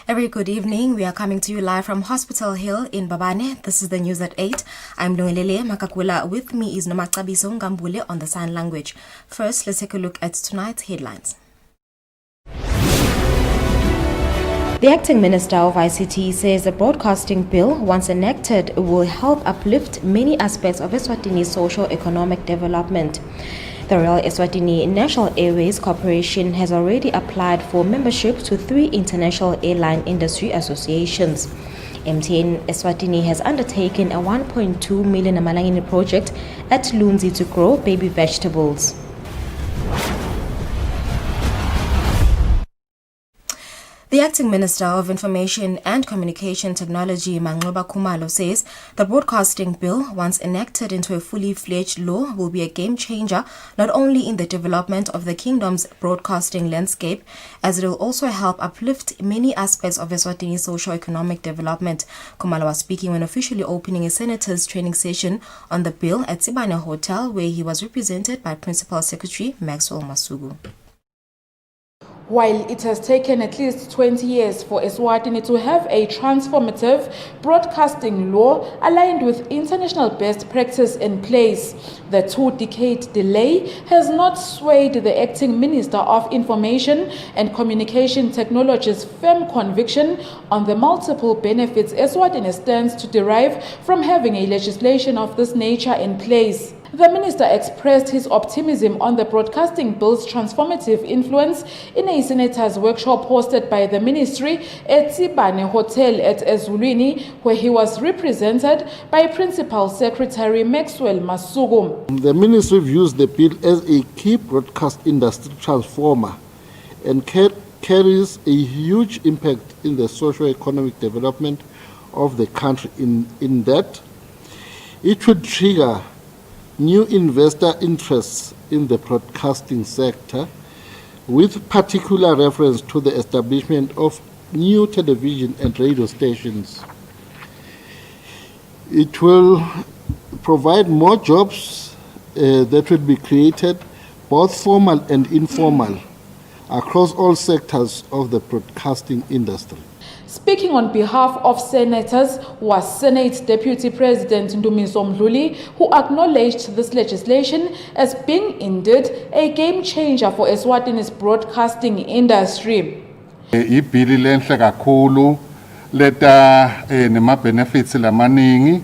A very good evening. We are coming to you live from Hospital Hill in Babane. This is the news at 8. I'm Lungelele Makakula. With me is Nomacabiso Ngambule on the sign language. First, let's take a look at tonight's headlines. The acting minister of ICT says the broadcasting bill, once enacted, will help uplift many aspects of Eswatini's socio-economic development. The Royal Eswatini National Airways Corporation has already applied for membership to 3 international airline industry associations. MTN Eswatini has undertaken a 1.2 million Amalangini project at Lunzi to grow baby vegetables. The acting minister of Information and Communication Technology, Mangoba Khumalo, says the broadcasting bill, once enacted into a fully fledged law, will be a game changer not only in the development of the kingdom's broadcasting landscape, as it will also help uplift many aspects of Eswatini's socio-economic development. Khumalo was speaking when officially opening a senator's training session on the bill at Sibane Hotel, where he was represented by Principal Secretary Maxwell Masugu. While it has taken at least 20 years for Eswatini to have a transformative broadcasting law aligned with international best practice in place, the 2-decade delay has not swayed the acting Minister of Information and Communication Technology's firm conviction on the multiple benefits Eswatini stands to derive from having a legislation of this nature in place. The minister expressed his optimism on the broadcasting bill's transformative influence in a senators' workshop hosted by the ministry at Sibane Hotel at Eswatini, where he was represented by Principal Secretary Maxwell Masugu. The ministry views the bill as a key broadcast industry transformer and carries a huge impact in the socio-economic development of the country in that it would trigger new investor interests in the broadcasting sector, with particular reference to the establishment of new television and radio stations. It will provide more jobs that will be created, both formal and informal, across all sectors of the broadcasting industry. Speaking on behalf of senators was Senate Deputy President Ndumiso Mdluli, who acknowledged this legislation as being indeed a game changer for Eswatini's broadcasting industry. Ibhili lenhle kakhulu leta nema benefits lamaningi.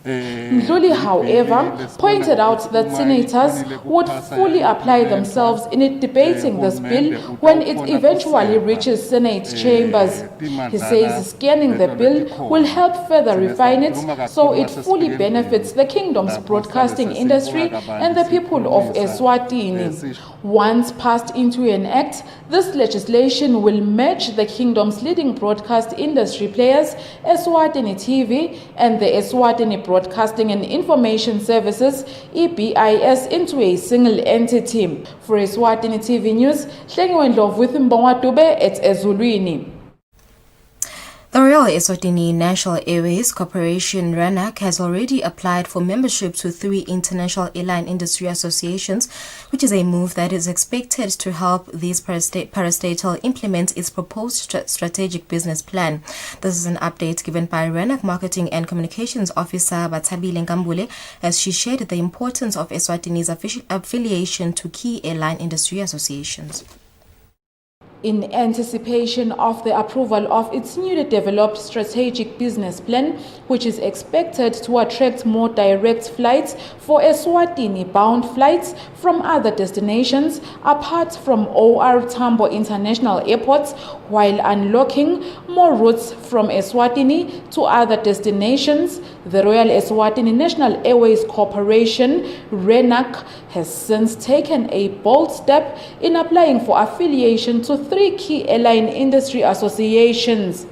Mdluli, however, pointed out that senators would fully apply themselves in debating this bill when it eventually reaches Senate chambers. He says scanning the bill will help further refine it so it fully benefits the kingdom's broadcasting industry and the people of Eswatini. Once passed into an act, this legislation will merge the kingdom's leading broadcast industry players, Eswatini TV and the Eswatini Broadcasting and Information Services, EBIS, into a single entity. For Eswatini TV News, Hlengiwe Ndlovu with Mbongwa Dube at Eswatini. The Royal Eswatini National Airways Corporation, RANAC, has already applied for membership to 3 international airline industry associations, which is a move that is expected to help these parastatal implement its proposed strategic business plan. This is an update given by RANAC Marketing and Communications Officer Bathabile Ngambule as she shared the importance of Eswatini's affiliation to key airline industry associations. In anticipation of the approval of its newly developed strategic business plan, which is expected to attract more direct flights for Eswatini-bound flights from other destinations apart from OR Tambo International Airport, while unlocking more routes from Eswatini to other destinations, the Royal Eswatini National Airways Corporation, RANAC, has since taken a bold step in applying for affiliation to 3 key airline industry associations.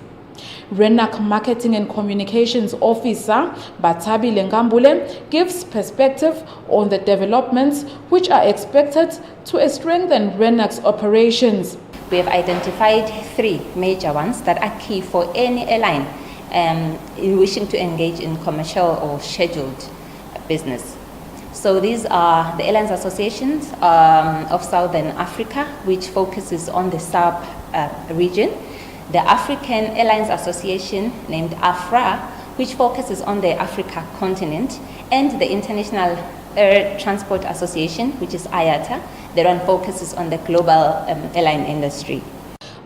RANAC Marketing and Communications Officer Bathabile Ngambule gives perspective on the developments which are expected to strengthen RANAC's operations. We have identified 3 major ones that are key for any airline in wishing to engage in commercial or scheduled business. So these are the Airlines Associations of Southern Africa, which focuses on the sub region. the African Airlines Association, named AFRA, which focuses on the Africa continent, and the International Air Transport Association, which is IATA, that one focuses on the global airline industry.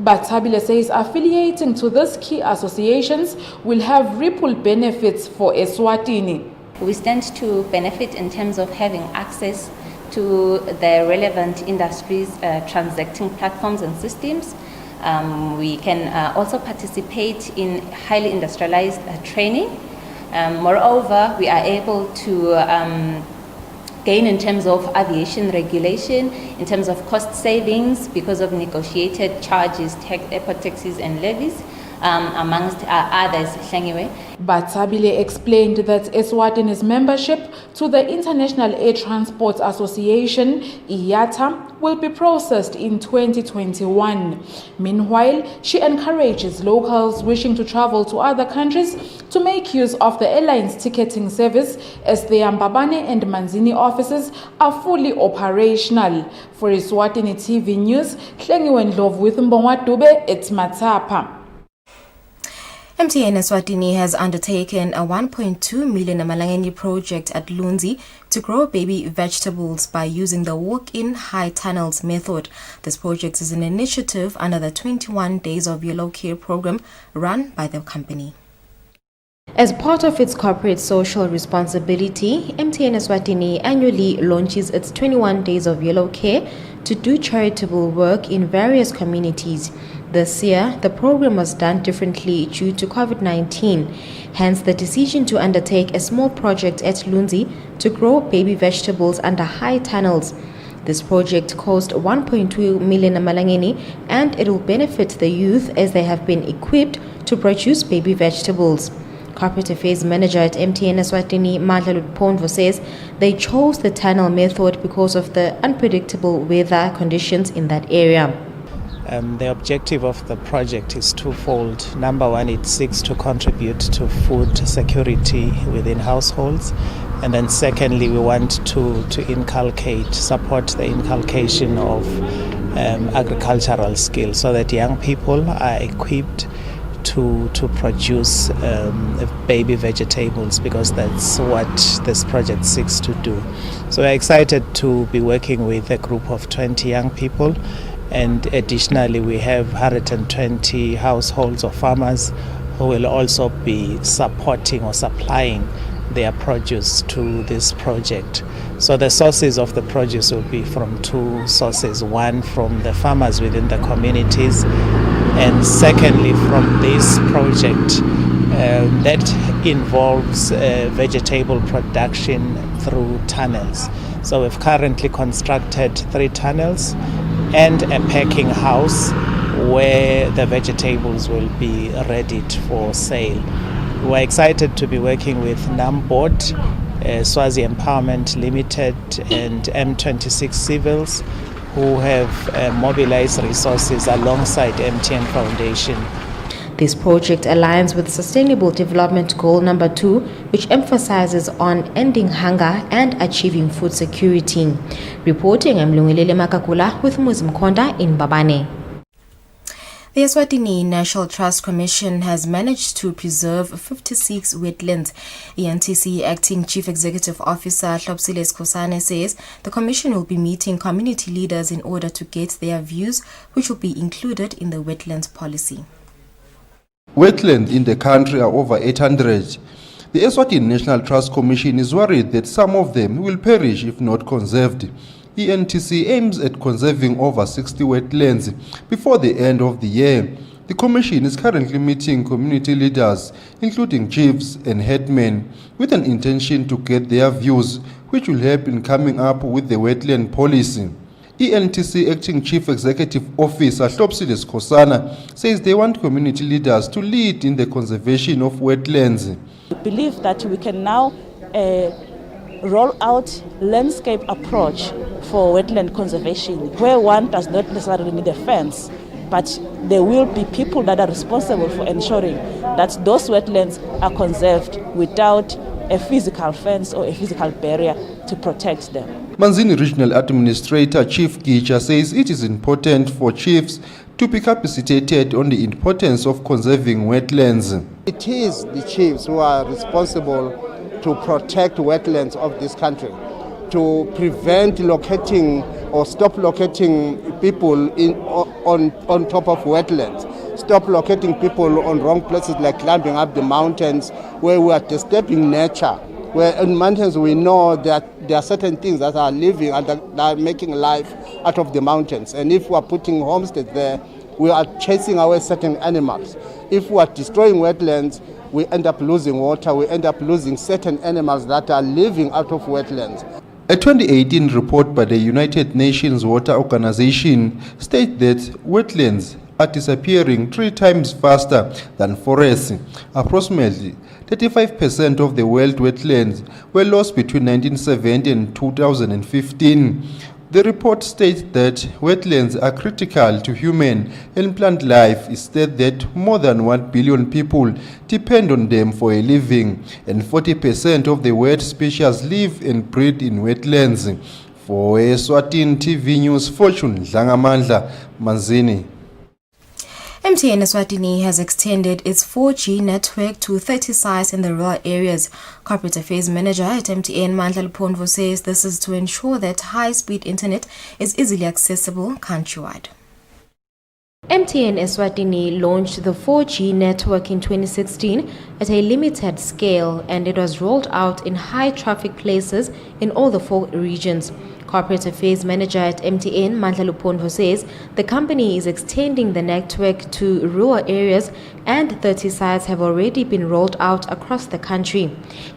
But Tabile says affiliating to these key associations will have ripple benefits for Eswatini. We stand to benefit in terms of having access to the relevant industries, transacting platforms and systems. We can also participate in highly industrialized training. Moreover, we are able to gain in terms of aviation regulation, in terms of cost savings because of negotiated charges, airport taxes and levies, amongst others. But Tabile explained that Eswatini's membership to the International Air Transport Association, IATA, will be processed in 2021. Meanwhile, she encourages locals wishing to travel to other countries to make use of the airline's ticketing service as the Mbabane and Manzini offices are fully operational. For Eswatini TV News, Hlengiwe Ndlovu with Mbongwa Dube, it's Matapa. MTN Eswatini has undertaken a 1.2 million Amalangeni project at Lunzi to grow baby vegetables by using the walk-in high tunnels method. This project is an initiative under the 21 Days of Yellow Care program run by the company. As part of its corporate social responsibility, MTN Eswatini annually launches its 21 Days of Yellow Care to do charitable work in various communities. This year, the program was done differently due to COVID-19, hence the decision to undertake a small project at Lunzi to grow baby vegetables under high tunnels. This project cost 1.2 million Amalangeni and it will benefit the youth as they have been equipped to produce baby vegetables. Corporate Affairs Manager at MTN Eswatini, Madlalu Pondvo, says they chose the tunnel method because of the unpredictable weather conditions in that area. The objective of the project is twofold. Number one, it seeks to contribute to food security within households. And then secondly, we want to support the inculcation of agricultural skills so that young people are equipped to produce baby vegetables, because that's what this project seeks to do. So we're excited to be working with a group of 20 young people. And additionally, we have 120 households or farmers who will also be supporting or supplying their produce to this project. So the sources of the produce will be from two sources. One, from the farmers within the communities, and secondly, from this project that involves vegetable production through tunnels. So we've currently constructed 3 tunnels and a packing house where the vegetables will be ready for sale. We're excited to be working with NAMBOD, Swazi Empowerment Limited, and M26 Civils, who have mobilized resources alongside MTN Foundation. This project aligns with Sustainable Development Goal number 2, which emphasizes on ending hunger and achieving food security. Reporting, I'm Lungilele Makakula with Muzimkonda in Mbabane. The Eswatini National Trust Commission has managed to preserve 56 wetlands. ENTC Acting Chief Executive Officer Hlopsile Skhosana says the commission will be meeting community leaders in order to get their views, which will be included in the Wetland Policy. Wetlands in the country are over 800. The Eswatini National Trust Commission is worried that some of them will perish if not conserved. ENTC aims at conserving over 60 wetlands before the end of the year. The Commission is currently meeting community leaders, including chiefs and headmen, with an intention to get their views, which will help in coming up with the Wetland Policy. ENTC Acting Chief Executive Officer Hlopsile Skhosana says they want community leaders to lead in the conservation of wetlands. We believe that we can now roll out landscape approach for wetland conservation, where one does not necessarily need a fence, but there will be people that are responsible for ensuring that those wetlands are conserved without a physical fence or a physical barrier to protect them. Manzini Regional Administrator Chief Gicha says it is important for chiefs to be capacitated on the importance of conserving wetlands. It is the chiefs who are responsible to protect wetlands of this country, to prevent locating or stop locating people on top of wetlands, stop locating people on wrong places like climbing up the mountains where we are disturbing nature. Where in mountains we know that there are certain things that are living and that are making life out of the mountains. And if we are putting homesteads there, we are chasing away certain animals. If we are destroying wetlands, we end up losing water, we end up losing certain animals that are living out of wetlands. A 2018 report by the United Nations Water Organization states that wetlands are disappearing 3 times faster than forests. Approximately 35% of the world wetlands were lost between 1970 and 2015. The report states that wetlands are critical to human and plant life. It states that more than 1 billion people depend on them for a living, and 40% of the world species live and breed in wetlands. For Eswatini TV News, Fortune Dlangamandla, Manzini. MTN Eswatini has extended its 4G network to 30 sites in the rural areas. Corporate Affairs Manager at MTN, Mandla Luponvo, says this is to ensure that high-speed internet is easily accessible countrywide. MTN Eswatini launched the 4G network in 2016 at a limited scale, and it was rolled out in high-traffic places in all the 4 regions. Corporate Affairs Manager at MTN, Mandla Luponvo, says the company is extending the network to rural areas and 30 sites have already been rolled out across the country.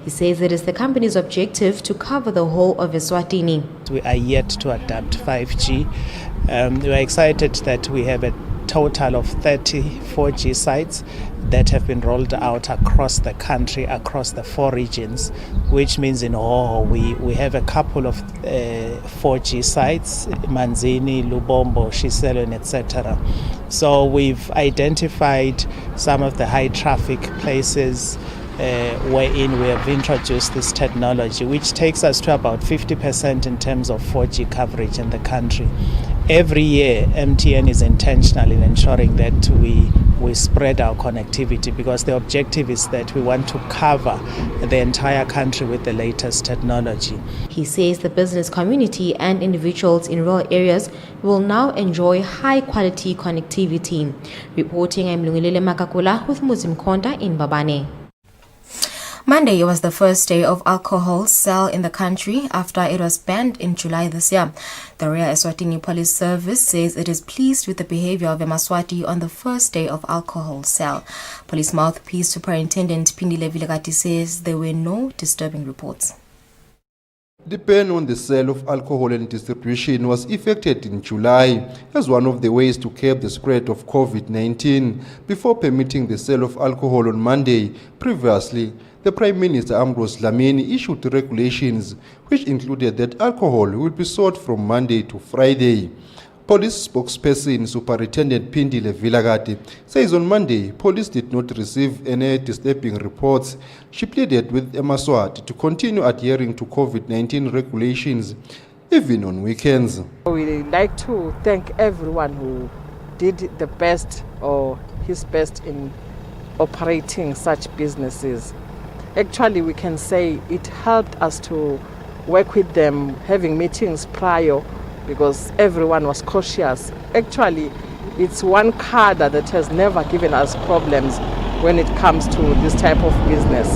He says it is the company's objective to cover the whole of Eswatini. We are yet to adapt 5G. We are excited that we have a total of 30 4G sites that have been rolled out across the country, across the 4 regions, which means in all we have a couple of 4G sites, Manzini, Lubombo, Shiselweni, etc. So we've identified some of the high traffic places wherein we have introduced this technology, which takes us to about 50% in terms of 4G coverage in the country. Every year, MTN is intentional in ensuring that we spread our connectivity, because the objective is that we want to cover the entire country with the latest technology. He says the business community and individuals in rural areas will now enjoy high-quality connectivity. Reporting, I'm Lungilele Makakula with Muzim Konda in Babane. Monday was the first day of alcohol sale in the country after it was banned in July this year. The Royal Eswatini Police Service says it is pleased with the behavior of Emaswati on the first day of alcohol sale. Police mouthpiece Superintendent Pindile Vilagati says there were no disturbing reports. The ban on the sale of alcohol and distribution was effected in July as one of the ways to curb the spread of COVID-19 before permitting the sale of alcohol on Monday. Previously, the Prime Minister Ambrose Dlamini issued regulations which included that alcohol will be sold from Monday to Friday. Police spokesperson Superintendent Pindile Vilagati says on Monday police did not receive any disturbing reports. She pleaded with Emaswati to continue adhering to COVID-19 regulations even on weekends. We like to thank everyone who did the best or his best in operating such businesses. Actually, we can say it helped us to work with them, having meetings prior, because everyone was cautious. Actually, it's one cadre that has never given us problems when it comes to this type of business.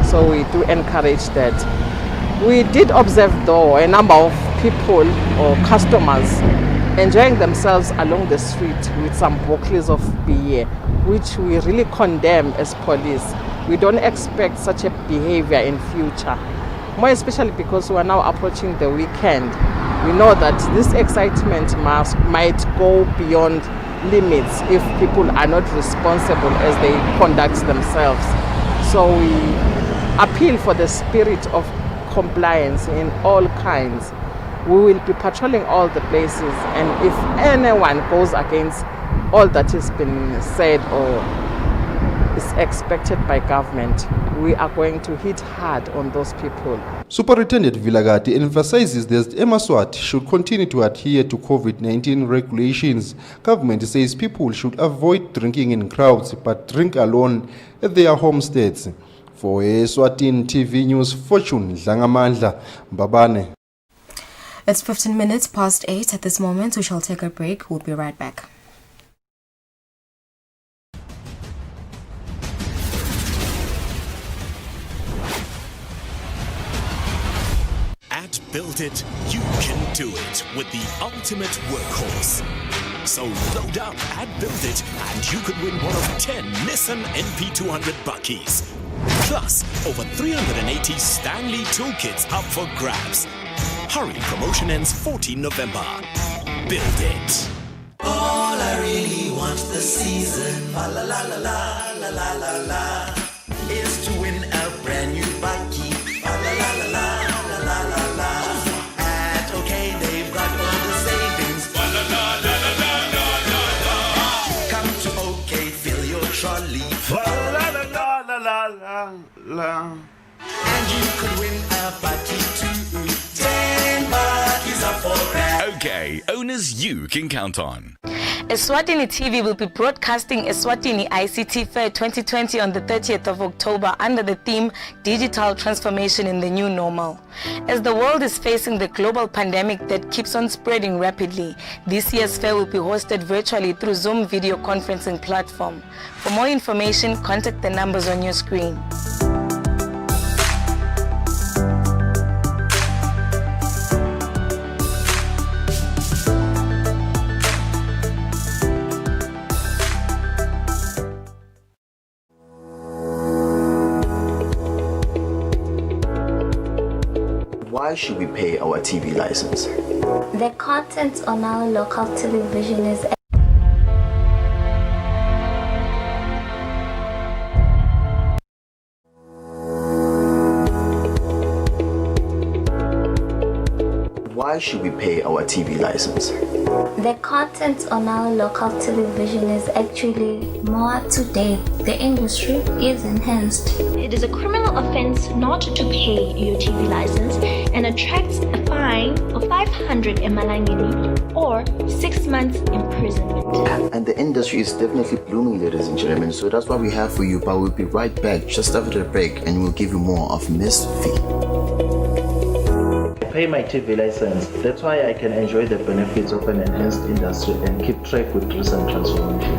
So we do encourage that. We did observe, though, a number of people or customers enjoying themselves along the street with some bottles of beer, which we really condemn as police. We don't expect such a behavior in future, more especially because we are now approaching the weekend. We know that this excitement might go beyond limits if people are not responsible as they conduct themselves. So we appeal for the spirit of compliance in all kinds. We will be patrolling all the places, and if anyone goes against all that has been said or is expected by government, we are going to hit hard on those people. Superintendent Vilagati emphasizes that Eswatini should continue to adhere to COVID-19 regulations. Government says people should avoid drinking in crowds but drink alone at their homesteads. For Eswatini TV News, Fortune Dlangamandla, Mbabane. It's 15 minutes past 8 at this moment. We shall take a break. We'll be right back. At Build It, you can do it with the ultimate workhorse. So load up at Build It and you could win one of 10 Nissan NP200 Buckies. Plus, over 380 Stanley toolkits up for grabs. Hurry, promotion ends 14 November. Build It. All I really want this season, la la la la la la la la, is to win a brand new Bucky. La la la la la la la la. At OK, they've got all the savings. La la la la la la la la. Come to OK, fill your trolley. La la la la la la la. And you could win a Bucky too. 10 Buckies up for grabs. OK, owners you can count on. Eswatini TV will be broadcasting Eswatini ICT Fair 2020 on the 30th of October under the theme Digital Transformation in the New Normal. As the world is facing the global pandemic that keeps on spreading rapidly, this year's fair will be hosted virtually through Zoom video conferencing platform. For more information, contact the numbers on your screen. Why should we pay our TV license? The content on our local television is Why should we pay our TV license? The content on our local television is actually more up to date. The industry is enhanced. It is a criminal offense not to pay your TV license and attracts a fine of 500 emalangeni or 6 months imprisonment. And the industry is definitely blooming, ladies and gentlemen, so that's what we have for you, but we'll be right back just after the break and we'll give you more of Miss V. Pay my TV license. That's why I can enjoy the benefits of an enhanced industry and keep track with recent transformation.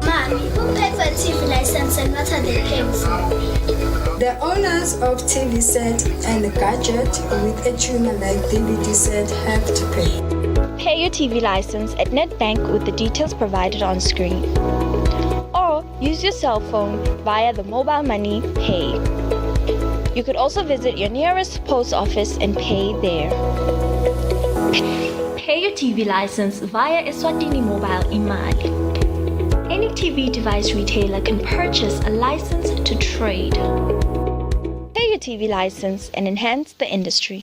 Mommy, who pays for TV license and what are they paying for? The owners of TV set and a gadget with a tuner like DVD set have to pay. Pay your TV license at NetBank with the details provided on screen. Or use your cell phone via the mobile money pay. You could also visit your nearest post office and pay there. Pay your TV license via Eswatini Mobile Imali. Any TV device retailer can purchase a license to trade. Pay your TV license and enhance the industry.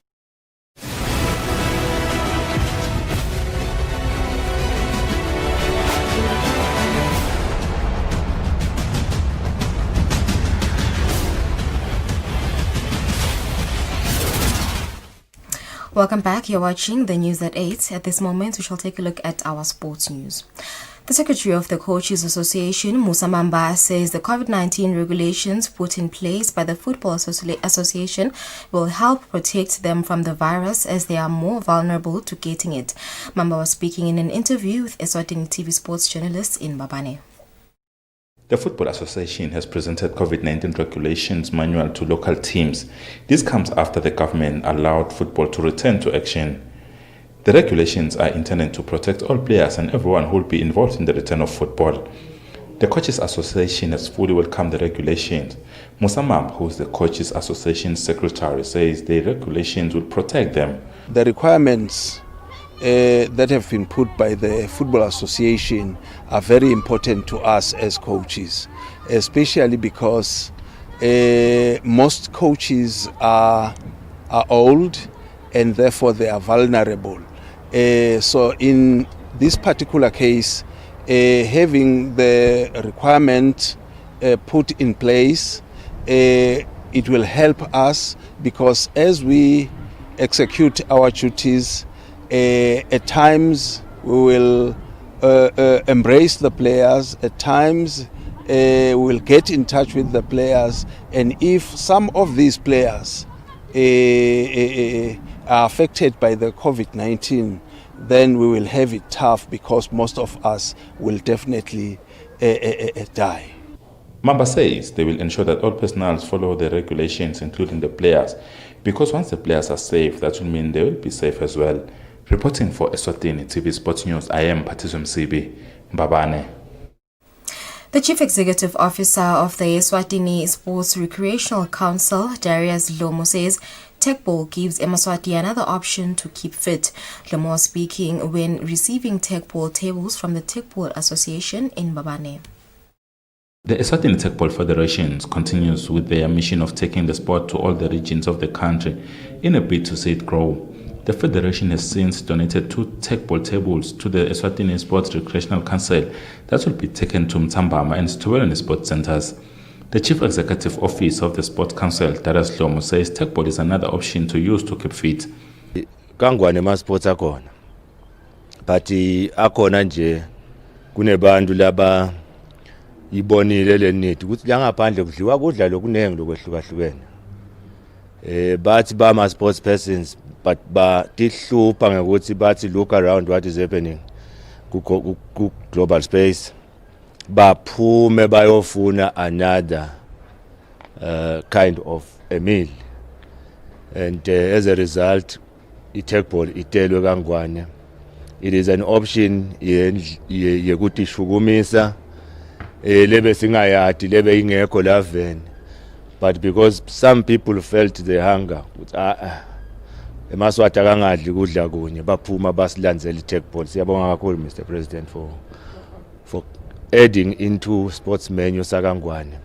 Welcome back. You're watching the news at 8. At this moment, we shall take a look at our sports news. The Secretary of the Coaches Association, Musa Mamba, says the COVID-19 regulations put in place by the Football Association will help protect them from the virus as they are more vulnerable to getting it. Mamba was speaking in an interview with Eswatini TV sports journalists in Mbabane. The Football Association has presented COVID-19 regulations manual to local teams. This comes after the government allowed football to return to action. The regulations are intended to protect all players and everyone who will be involved in the return of football. The Coaches Association has fully welcomed the regulations. Musa Mamba, who is the Coaches Association Secretary, says the regulations will protect them. The requirements that have been put by the Football Association are very important to us as coaches, especially because most coaches are old and therefore they are vulnerable. So in this particular case, having the requirement put in place, it will help us, because as we execute our duties, at times we will embrace the players, at times we will get in touch with the players, and if some of these players are affected by the COVID-19, then we will have it tough, because most of us will definitely die. Mamba says they will ensure that all personnel follow the regulations, including the players, because once the players are safe, that will mean they will be safe as well. Reporting for Eswatini TV Sports News, I am Patizum Sibi Mbabane. The Chief Executive Officer of the Eswatini Sports Recreational Council, Darius Lomo, says Tekball gives Eswatini another option to keep fit. Lomo speaking when receiving Tekball tables from the Tekball Association in Mbabane. The Eswatini Tekball Federation continues with their mission of taking the sport to all the regions of the country in a bid to see it grow. The Federation has since donated 2 Tekball tables to the Eswatini Sports Recreational Council that will be taken to Mtambama and Stowelani Sports Centers. The Chief Executive Officer of the Sports Council, Darius Lomo, says Tekball is another option to use to keep fit. Kangwane ma sports akona. But akona nje kunebantu laba ibonile le need ukuthi la ngaphandle kudliwa kudla lokunengi lokwehlukahlukene. Bathi ba ma sports persons but ba tihlupha ngokuthi bathi look around what is happening ku global space, baphume bayofuna another kind of a meal, and as a result i-Tekball itelwe Kangwane. It is an option yekuthi shukumisa lebe singayadi lebe ingekho laveni, but because some people felt the hunger emaswati akangadli kudla kunye baphuma basilandzela i-Tekball. Siyabonga kakhulu Mr. President for adding into sports menu sakangwane.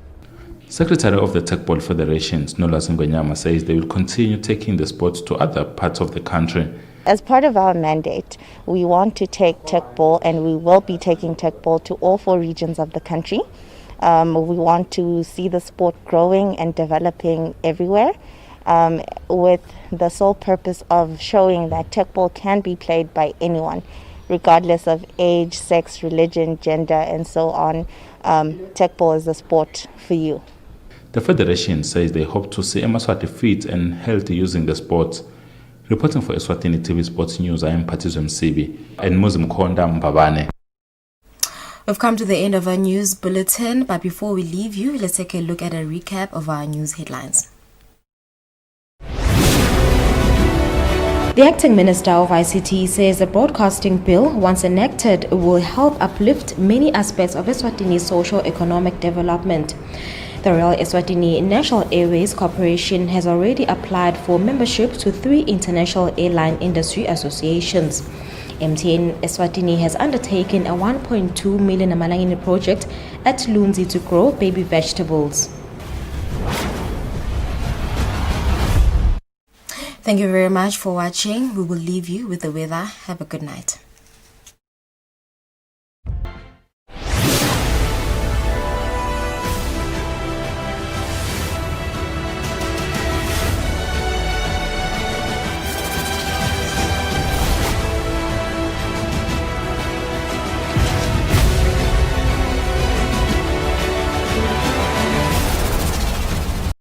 Secretary of the Tekball Federation, Nolwazi Ngonyama, says they will continue taking the sport to other parts of the country. As part of our mandate, we want to take Tekball, and we will be taking Tekball to all 4 regions of the country. We want to see the sport growing and developing everywhere, with the sole purpose of showing that Tekball can be played by anyone, regardless of age, sex, religion, gender, and so on. Tekball is a sport for you. The Federation says they hope to see Eswatini fit and healthy using the sport. Reporting for Eswatini TV Sports News, I am Patizum Sibi and Muslim Konda Mbabane. We've come to the end of our news bulletin, but before we leave you, let's take a look at a recap of our news headlines. The acting minister of ICT says the broadcasting bill, once enacted, will help uplift many aspects of Eswatini's socio-economic development. The Royal Eswatini National Airways Corporation has already applied for membership to 3 international airline industry associations. MTN Eswatini has undertaken a 1.2 million Amalangini project at Lunzi to grow baby vegetables. Thank you very much for watching. We will leave you with the weather. Have a good night.